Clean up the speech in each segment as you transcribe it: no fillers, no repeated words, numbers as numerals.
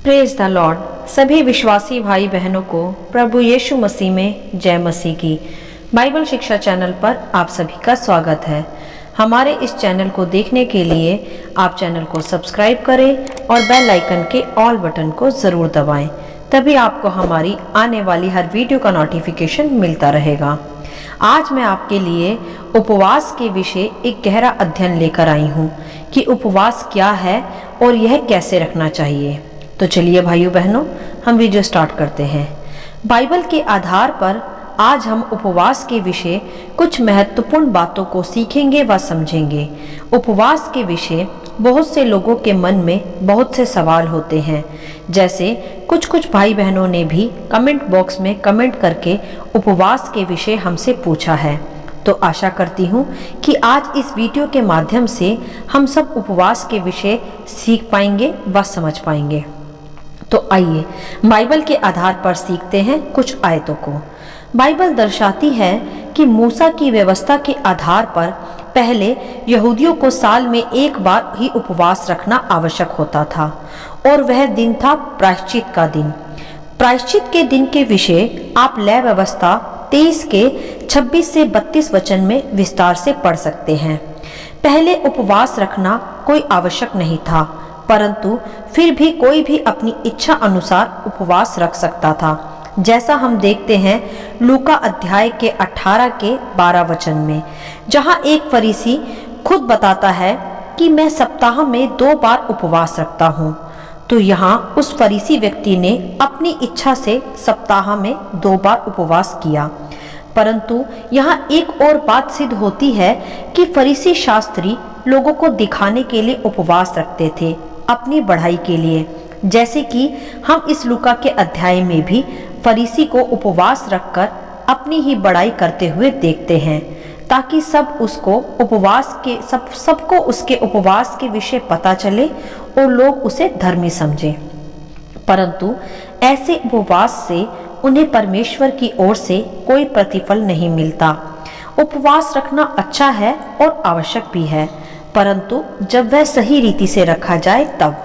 Praise the Lord. सभी विश्वासी भाई बहनों को प्रभु यीशु मसीह में जय मसीह की। बाइबल शिक्षा चैनल पर आप सभी का स्वागत है। हमारे इस चैनल को देखने के लिए आप चैनल को सब्सक्राइब करें और बेल आइकन के ऑल बटन को ज़रूर दबाएं, तभी आपको हमारी आने वाली हर वीडियो का नोटिफिकेशन मिलता रहेगा। आज मैं आपके लिए उपवास के विषय एक गहरा अध्ययन लेकर आई हूँ कि उपवास क्या है और यह कैसे रखना चाहिए। तो चलिए भाइयों बहनों, हम वीडियो स्टार्ट करते हैं। बाइबल के आधार पर आज हम उपवास के विषय कुछ महत्वपूर्ण बातों को सीखेंगे व समझेंगे। उपवास के विषय बहुत से लोगों के मन में बहुत से सवाल होते हैं, जैसे कुछ भाई बहनों ने भी कमेंट बॉक्स में कमेंट करके उपवास के विषय हमसे पूछा है। तो आशा करती हूँ कि आज इस वीडियो के माध्यम से हम सब उपवास के विषय सीख पाएंगे व समझ पाएंगे। तो आइए बाइबल के आधार पर सीखते हैं कुछ आयतों को। बाइबल दर्शाती है कि मूसा की व्यवस्था के आधार पर पहले यहूदियों को साल में एक बार ही उपवास रखना आवश्यक होता था और वह दिन था प्रायश्चित का दिन। प्रायश्चित के दिन के विषय आप लय व्यवस्था 23 के 26 से 32 वचन में विस्तार से पढ़ सकते हैं। पहले उपवास रखना कोई आवश्यक नहीं था, परंतु फिर भी कोई भी अपनी इच्छा अनुसार उपवास रख सकता था, जैसा हम देखते हैं लूका अध्याय के 18 के 12 वचन में, जहां एक फरीसी खुद बताता है कि मैं सप्ताह में 2 बार उपवास रखता हूं। तो यहाँ उस फरीसी व्यक्ति ने अपनी इच्छा से सप्ताह में 2 बार उपवास किया। परंतु यहाँ एक और बात सिद्ध होती है कि फरीसी शास्त्री लोगों को दिखाने के लिए उपवास रखते थे, अपनी बढ़ाई के लिए, जैसे कि हम इस लूका के अध्याय में भी फरीसी को उपवास रखकर अपनी ही बढ़ाई करते हुए देखते हैं, ताकि सबको उसके उपवास के विषय पता चले और लोग उसे धर्मी समझें। परंतु ऐसे उपवास से उन्हें परमेश्वर की ओर से कोई प्रतिफल नहीं मिलता। उपवास रखना अच्छा है और आवश्यक भी है, परंतु जब वह सही रीति से रखा जाए तब।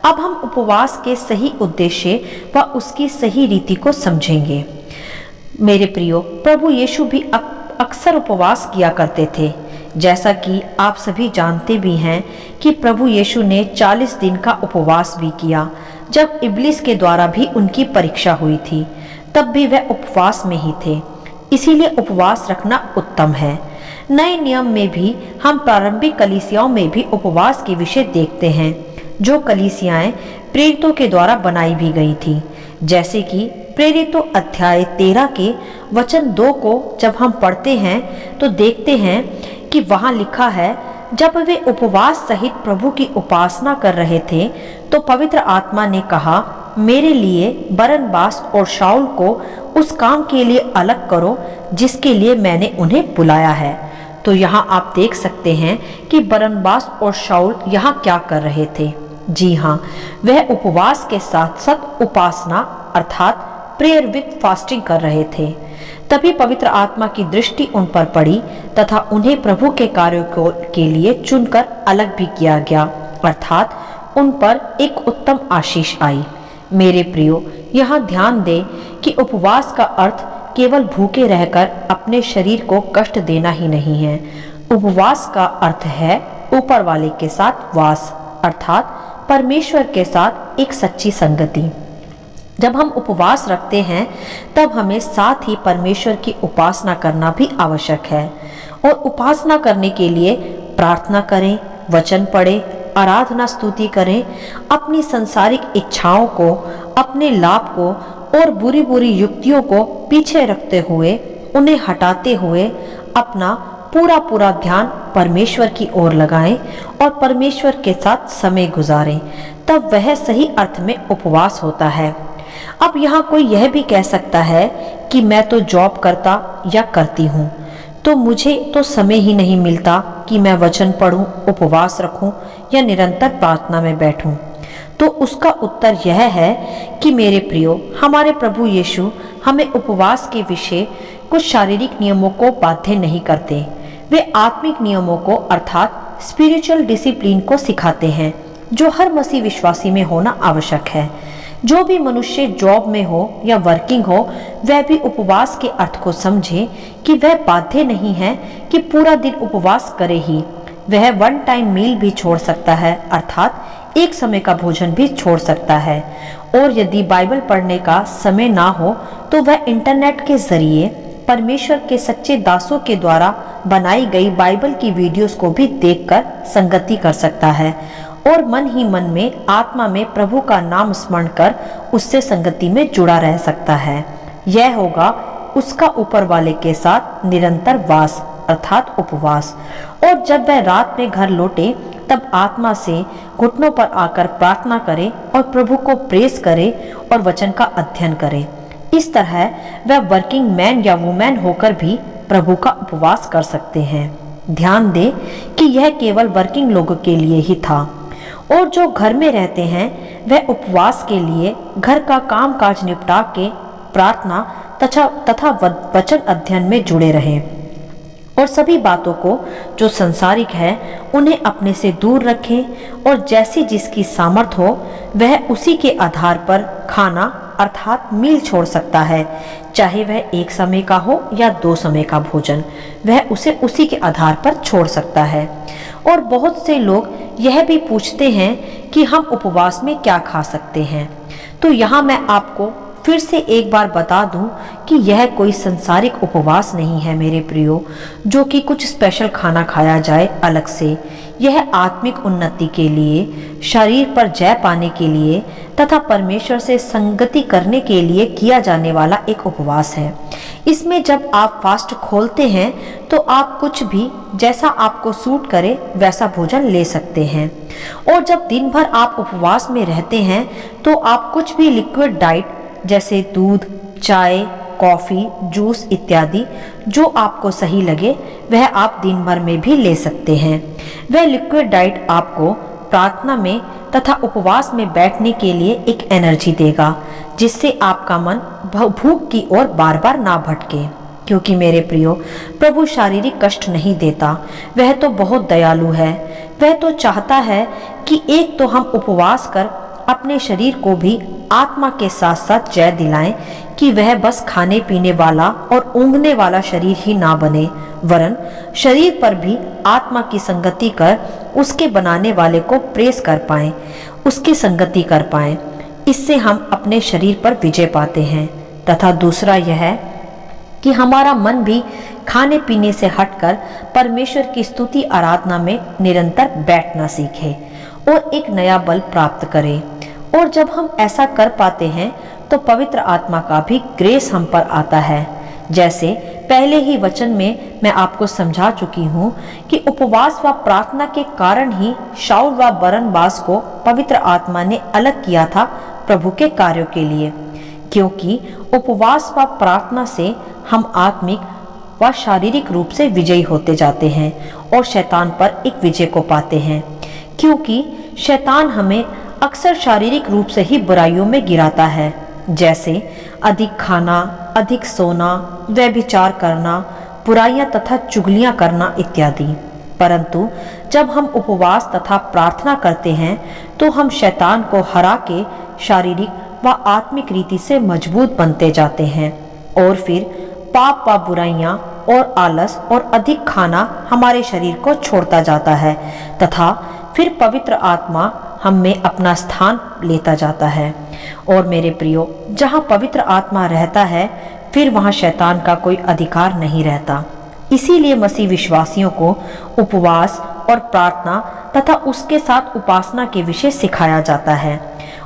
अब हम उपवास के सही उद्देश्य व उसकी सही रीति को समझेंगे। मेरे प्रियो, प्रभु यीशु भी अक्सर उपवास किया करते थे, जैसा कि आप सभी जानते भी हैं कि प्रभु यीशु ने 40 दिन का उपवास भी किया। जब इब्लिस के द्वारा भी उनकी परीक्षा हुई थी, तब भी वह उपवास में ही थे। इसीलिए उपवास रखना उत्तम है। नए नियम में भी हम प्रारंभिक कलीसियाओं में भी उपवास के विषय देखते हैं, जो कलीसियाएं प्रेरितों के द्वारा बनाई भी गई थी। जैसे कि प्रेरितों अध्याय 13 के वचन 2 को जब हम पढ़ते हैं तो देखते हैं कि वहां लिखा है, जब वे उपवास सहित प्रभु की उपासना कर रहे थे तो पवित्र आत्मा ने कहा, मेरे लिए बरनबास और शाऊल को उस काम के लिए अलग करो जिसके लिए मैंने उन्हें बुलाया है। तो यहाँ आप देख सकते हैं कि बरनबास और शाऊल यहाँ क्या कर रहे थे। जी हाँ, वह उपवास के साथ साथ उपासना अर्थात प्रेयर विद फास्टिंग कर रहे थे। तभी पवित्र आत्मा की दृष्टि उन पर पड़ी तथा उन्हें प्रभु के कार्यों के लिए चुनकर अलग भी किया गया, अर्थात उन पर एक उत्तम आशीष आई। मेरे प्रियो, यहाँ ध्यान दें कि उपवास का अर्थ केवल भूखे रहकर अपने शरीर को कष्ट देना ही नहीं है। उपवास का अर्थ है ऊपर वाले के साथ वास, अर्थात परमेश्वर के साथ एक सच्ची संगति। जब हम उपवास रखते हैं तब हमें साथ ही परमेश्वर की उपासना करना भी आवश्यक है। और उपासना करने के लिए प्रार्थना करें, वचन पढ़ें, आराधना स्तुति करें, अपनी सांसारिक इच्छाओं को, अपने लाभ को और बुरी बुरी युक्तियों को पीछे रखते हुए, उन्हें हटाते हुए अपना पूरा ध्यान परमेश्वर की ओर लगाएं और परमेश्वर के साथ समय गुजारें। तब वह सही अर्थ में उपवास होता है। अब यहाँ कोई यह भी कह सकता है कि मैं तो जॉब करता या करती हूँ, तो मुझे तो समय ही नहीं मिलता कि मैं वचन पढ़ूं, उपवास रखूं या निरंतर प्रार्थना में बैठूं। तो उसका उत्तर यह है कि मेरे प्रियो, हमारे प्रभु यीशु हमें उपवास के विषय कुछ शारीरिक नियमों को बाध्य नहीं करते। वे आत्मिक नियमों को अर्थात स्पिरिचुअल डिसिप्लिन को सिखाते हैं, जो हर मसीह विश्वासी में होना आवश्यक है। जो भी मनुष्य जॉब में हो या वर्किंग हो, वह भी उपवास के अर्थ को समझे कि वह बाध्य नहीं है कि पूरा दिन उपवास करे ही। वह वन टाइम मील भी छोड़ सकता है, अर्थात एक समय का भोजन भी छोड़ सकता है। और यदि बाइबल पढ़ने का समय ना हो तो वह इंटरनेट के जरिए परमेश्वर के सच्चे दासों के द्वारा बनाई गई बाइबल की वीडियोस को भी देखकर संगति कर सकता है और मन ही मन में आत्मा में प्रभु का नाम स्मरण कर उससे संगति में जुड़ा रह सकता है। यह होगा उसका ऊपर वाले के साथ निरंतर वास अर्थात उपवास। और जब वह रात में घर लौटे तब आत्मा से घुटनों पर आकर प्रार्थना करे और प्रभु को प्रेस करे और वचन का अध्ययन करे। इस तरह वह वर्किंग मैन या वुमेन होकर भी प्रभु का उपवास कर सकते हैं। ध्यान दें कि यह केवल वर्किंग लोगों के लिए ही था और जो घर में रहते हैं वह उपवास के लिए घर का काम काज निपटा के प्रार्थना तथा वचन अध्ययन में जुड़े रहें और सभी बातों को जो संसारिक है उन्हें अपने से दूर रखें और जैसी जिसकी सामर्थ हो वह उसी के आधार पर खाना अर्थात मील छोड़ सकता है, चाहे वह एक समय का हो या 2 समय का भोजन, वह उसे उसी के आधार पर छोड़ सकता है। और बहुत से लोग यह भी पूछते हैं कि हम उपवास में क्या खा सकते हैं। तो यहाँ मैं आपको फिर से एक बार बता दूं कि यह कोई संसारिक उपवास नहीं है मेरे प्रियो, जो कि कुछ स्पेशल खाना खाया जाए अलग से। यह आत्मिक उन्नति के लिए, शरीर पर जय पाने के लिए तथा परमेश्वर से संगति करने के लिए किया जाने वाला एक उपवास है। इसमें जब आप फास्ट खोलते हैं तो आप कुछ भी जैसा आपको सूट करे वैसा भोजन ले सकते हैं। और जब दिन भर आप उपवास में रहते हैं तो आप कुछ भी लिक्विड डाइट जैसे दूध, चाय, कॉफी, जूस इत्यादि जो आपको सही लगे वह आप दिन भर में भी ले सकते हैं। वह लिक्विड डाइट आपको प्रार्थना में तथा उपवास में बैठने के लिए एक एनर्जी देगा जिससे आपका मन भूख की ओर बार बार ना भटके। क्योंकि मेरे प्रियो, प्रभु शारीरिक कष्ट नहीं देता, वह तो बहुत दयालु है। वह तो चाहता है कि एक तो हम उपवास कर अपने शरीर को भी आत्मा के साथ साथ जय दिलाएं कि वह बस खाने पीने वाला और ऊँघने वाला शरीर ही ना बने, वरन शरीर पर भी आत्मा की संगति कर उसके बनाने वाले को प्रेस कर पाएं, उसकी संगति कर पाएं। इससे हम अपने शरीर पर विजय पाते हैं। तथा दूसरा यह है कि हमारा मन भी खाने पीने से हटकर परमेश्वर की स्तुति आराधना में निरंतर बैठना सीखे और एक नया बल प्राप्त करे। और जब हम ऐसा कर पाते हैं तो पवित्र आत्मा का भी ग्रेस हम पर आता है। जैसे पहले ही वचन में मैं आपको समझा चुकी हूँ कि उपवास व प्रार्थना के कारण ही शाऊल व बरनबास को पवित्र आत्मा ने अलग किया था प्रभु के कार्यों के लिए। क्योंकि उपवास व प्रार्थना से हम आत्मिक व शारीरिक रूप से विजयी होते जाते हैं और शैतान पर एक विजय को पाते हैं। क्योंकि शैतान हमें अक्सर शारीरिक रूप से ही बुराइयों में गिराता है, जैसे अधिक खाना, अधिक सोना, व्यभिचार करना, बुराइयां तथा चुगलियां करना इत्यादि। परंतु जब हम उपवास तथा प्रार्थना करते हैं तो हम शैतान को हरा के शारीरिक व आत्मिक रीति से मजबूत बनते जाते हैं और फिर पाप व बुराइयां और आलस और अधिक खाना हमारे शरीर को छोड़ता जाता है तथा फिर पवित्र आत्मा हम में अपना स्थान लेता जाता है। और मेरे प्रियो, जहाँ पवित्र आत्मा रहता है फिर वहाँ शैतान का कोई अधिकार नहीं रहता। इसीलिए मसीह विश्वासियों को उपवास और प्रार्थना तथा उसके साथ उपासना के विषय सिखाया जाता है।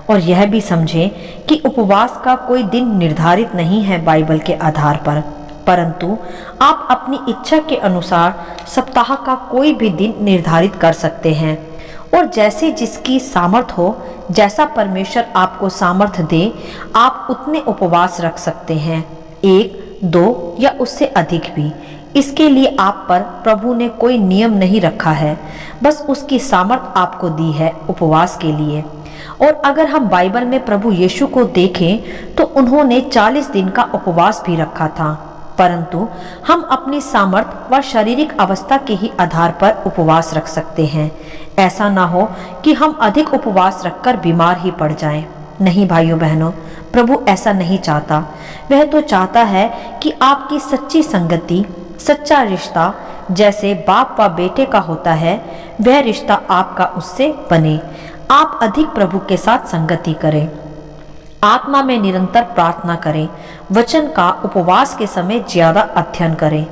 और यह भी समझें कि उपवास का कोई दिन निर्धारित नहीं है बाइबल के आधार पर, परंतु आप अपनी इच्छा के अनुसार सप्ताह का कोई भी दिन निर्धारित कर सकते हैं। और जैसे जिसकी सामर्थ हो, जैसा परमेश्वर आपको सामर्थ दे, आप उतने उपवास रख सकते हैं, 1, 2 या उससे अधिक भी। इसके लिए आप पर प्रभु ने कोई नियम नहीं रखा है, बस उसकी सामर्थ आपको दी है उपवास के लिए। और अगर हम बाइबल में प्रभु यीशु को देखें तो उन्होंने 40 दिन का उपवास भी रखा था, परंतु हम अपनी सामर्थ व शारीरिक अवस्था के ही आधार पर उपवास रख सकते हैं। ऐसा ना हो कि हम अधिक उपवास रखकर बीमार ही पड़ जाएं। नहीं भाइयों बहनों, प्रभु ऐसा नहीं चाहता। वह तो चाहता है कि आपकी सच्ची संगति, सच्चा रिश्ता जैसे बाप व बेटे का होता है, वह रिश्ता आपका उससे बने। आप अधिक प्रभु के साथ संगति करें, आत्मा में निरंतर प्रार्थना करें, वचन का उपवास के समय ज्यादा अध्ययन करें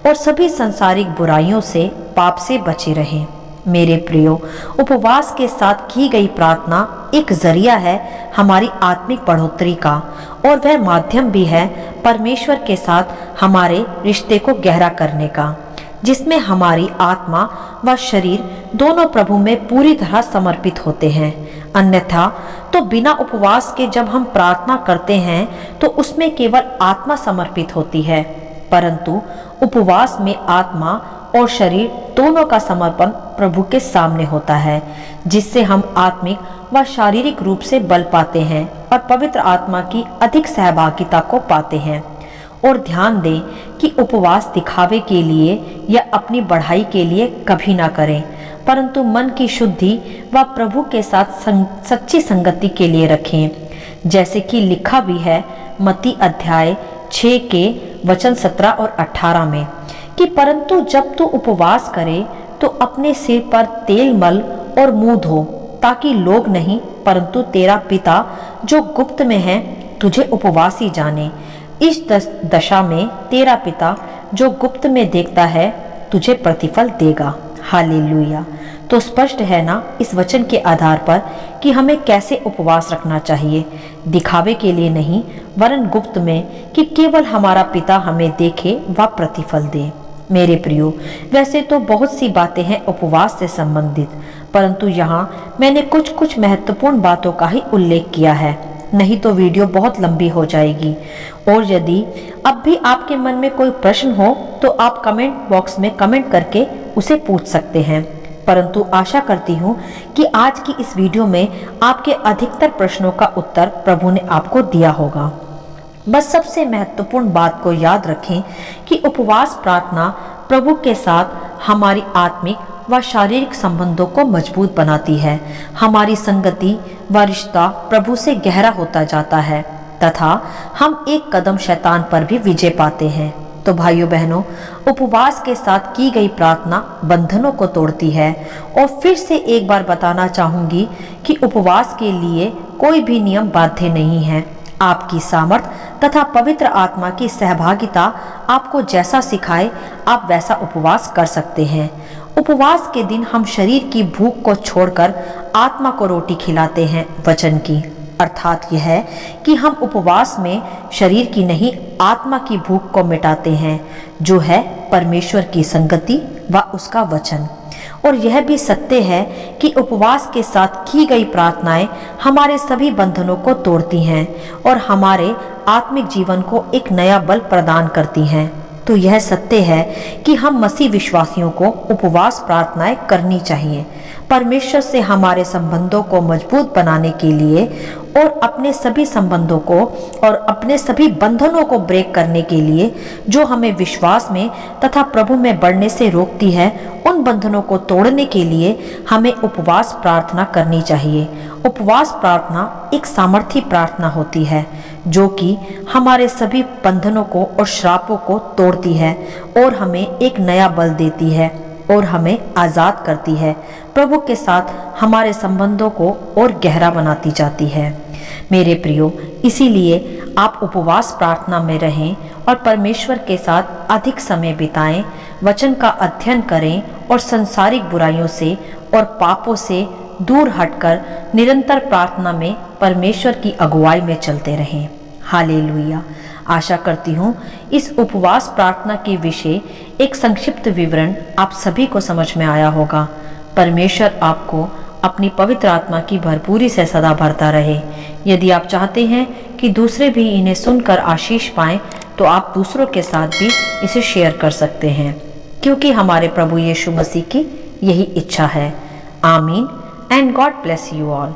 और सभी सांसारिक बुराइयों से, पाप से बचे रहें। मेरे प्रियो, उपवास के साथ की गई प्रार्थना एक जरिया है हमारी आत्मिक बढ़ोतरी का, और वह माध्यम भी है परमेश्वर के साथ हमारे रिश्ते को गहरा करने का, जिसमें हमारी आत्मा व शरीर दोनों प्रभु में पूरी तरह समर्पित होते हैं। अन्यथा तो बिना उपवास के जब हम प्रार्थना करते हैं तो उसमें केवल आत्मा समर्पित होती है, परंतु उपवास में आत्मा और शरीर दोनों का समर्पण प्रभु के सामने होता है, जिससे हम आत्मिक व शारीरिक रूप से बल पाते हैं और पवित्र आत्मा की अधिक सहभागिता को पाते हैं। और ध्यान दें कि उपवास दिखावे के लिए या अपनी बढ़ाई के लिए कभी ना करें, परंतु मन की शुद्धि व प्रभु के साथ सच्ची संगति के लिए रखें, जैसे कि लिखा भी है मत्ती अध्याय 6 के वचन 17 और 18 में कि परंतु जब तू उपवास करे तो अपने सिर पर तेल मल और मुंह धो, ताकि लोग नहीं परंतु तेरा पिता जो गुप्त में है तुझे उपवासी जाने। इस दशा में तेरा पिता जो गुप्त में देखता है तुझे प्रतिफल देगा। हालेलुया। तो स्पष्ट है ना इस वचन के आधार पर कि हमें कैसे उपवास रखना चाहिए, दिखावे के लिए नहीं वरन गुप्त में, कि केवल हमारा पिता हमें देखे व प्रतिफल दे। मेरे प्रियो, वैसे तो बहुत सी बातें हैं उपवास से संबंधित, परंतु यहाँ मैंने कुछ महत्वपूर्ण बातों का ही उल्लेख किया है, नहीं तो वीडियो बहुत लंबी हो जाएगी। और यदि अब भी आपके मन में कोई प्रश्न हो तो आप कमेंट बॉक्स में कमेंट करके उसे पूछ सकते हैं, परंतु आशा करती हूँ कि आज की इस वीडियो में आपके अधिकतर प्रश्नों का उत्तर प्रभु ने आपको दिया होगा। बस सबसे महत्वपूर्ण बात को याद रखें कि उपवास प्रार्थना प्रभु के साथ हमारी आत्मिक व शारीरिक संबंधों को मजबूत बनाती है। हमारी संगति व रिश्ता प्रभु से गहरा होता जाता है तथा हम एक कदम शैतान पर भी विजय पाते हैं। तो भाइयों बहनों, उपवास के साथ की गई प्रार्थना बंधनों को तोड़ती है। और फिर से एक बार बताना चाहूंगी कि उपवास के लिए कोई भी नियम बाध्य नहीं है। आपकी सामर्थ तथा पवित्र आत्मा की सहभागिता आपको जैसा सिखाए आप वैसा उपवास कर सकते हैं। उपवास के दिन हम शरीर की भूख को छोड़कर आत्मा को रोटी खिलाते हैं वचन की, अर्थात यह है कि हम उपवास में शरीर की नहीं आत्मा की भूख को मिटाते हैं, जो है परमेश्वर की संगति व उसका वचन। और यह भी सत्य है कि उपवास के साथ की गई प्रार्थनाएं हमारे सभी बंधनों को तोड़ती हैं और हमारे आत्मिक जीवन को एक नया बल प्रदान करती हैं। तो यह सत्य है कि हम मसीह विश्वासियों को उपवास प्रार्थनाएं करनी चाहिए, परमेश्वर से हमारे संबंधों को मजबूत बनाने के लिए और अपने सभी संबंधों को और अपने सभी बंधनों को ब्रेक करने के लिए, जो हमें विश्वास में तथा प्रभु में बढ़ने से रोकती है, उन बंधनों को तोड़ने के लिए हमें उपवास प्रार्थना करनी चाहिए। उपवास प्रार्थना एक सामर्थी प्रार्थना होती है जो कि हमारे सभी बंधनों को और श्रापों को तोड़ती है और हमें एक नया बल देती है और हमें आज़ाद करती है। प्रभु के साथ हमारे संबंधों को और गहरा बनाती जाती है। मेरे प्रियो, इसीलिए आप उपवास प्रार्थना में रहें और परमेश्वर के साथ अधिक समय बिताएं, वचन का अध्ययन करें और संसारिक बुराइयों से और पापों से दूर हटकर निरंतर प्रार्थना में परमेश्वर की अगुवाई में चलते रहें। हालेलुया। आशा करती हूँ इस उपवास प्रार्थना के विषय एक संक्षिप्त विवरण आप सभी को समझ में आया होगा। परमेश्वर आपको अपनी पवित्र आत्मा की भरपूरी से सदा भरता रहे। यदि आप चाहते हैं कि दूसरे भी इन्हें सुनकर आशीष पाएं, तो आप दूसरों के साथ भी इसे शेयर कर सकते हैं, क्योंकि हमारे प्रभु यीशु मसीह की यही इच्छा है। आमीन and God bless you all.